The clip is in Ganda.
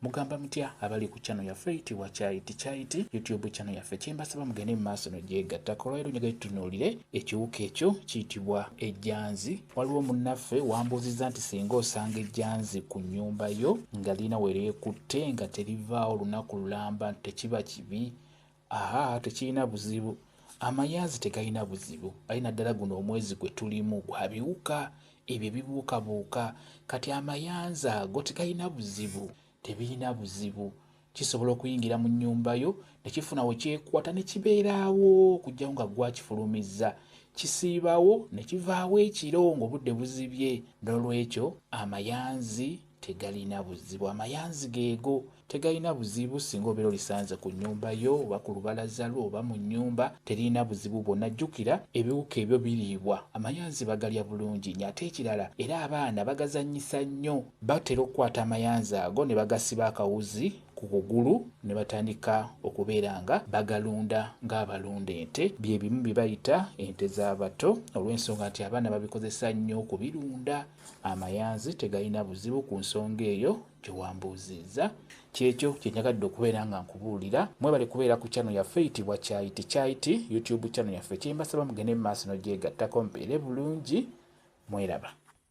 mugamba mutya abali ku channel yaffe eyitibwa Kyaiti YouTube channel yaffe kyembasaba mugende mu maaso n'ogyegattako. Olwaleero njagala tutunuulire ekiwuka ekyo kiyitibwa ejjanzi. Waliwo munnaffe wambuuzizza nti singa osanga ejjanzi ku nnyumba yo nga lina we lyekutte nga terivaawo lunaku lulamba tekiba kibi? Tekirina buzibu. Amayanzi tegalina buzibu, ali naddala guno omwezi gwe tulimu gwa biwuka, ebyo bibuukabuuka. Kati amayanzi ago tegalina buzibu, tebirina buzibu. Kisobola okuyingira mu nnyumba yo ne kifuna we kyekwata ne kibeeraawo okugyawo nga gwakifulumizza, kisiibawo ne kivaawo ekiro ng'obudde buzibye. N'olwekyo amayanzi tegalina buzibu. Amayanzi geego tegalina buzibu. Singa obeera olisanze ku nnyumba yo oba ku lubalaza lwo oba mu nnyumba, terina buzibu bwonna. Jjukira ebiwuka ebyo biriibwa, amayanzi bagalya bulungi nnyo. Ate ekirala, era abaana bagazannyisa nnyo. Batera okukwata amayanzi ago ne bagasiba akawuzi ku kugulu ne batandika okubeera nga bagalunda ng'abalunda ente. Bye bimu bye bayita ente z'abato, olw'ensonga nti abaana babikozesa nnyo okubirunda. Amayanzi tegalina buzibu ku nsonga eyo gye wambuuzizza. Kyekyo kye njagadde okubeera nga nkubuulira. Mwebale kubeera ku channel yaffe eyitibwa Kyaiti YouTube channel yaffe. Kyembasaba mugende mu maaso n'ogyegattako, mpeere bulungi. Mweraba.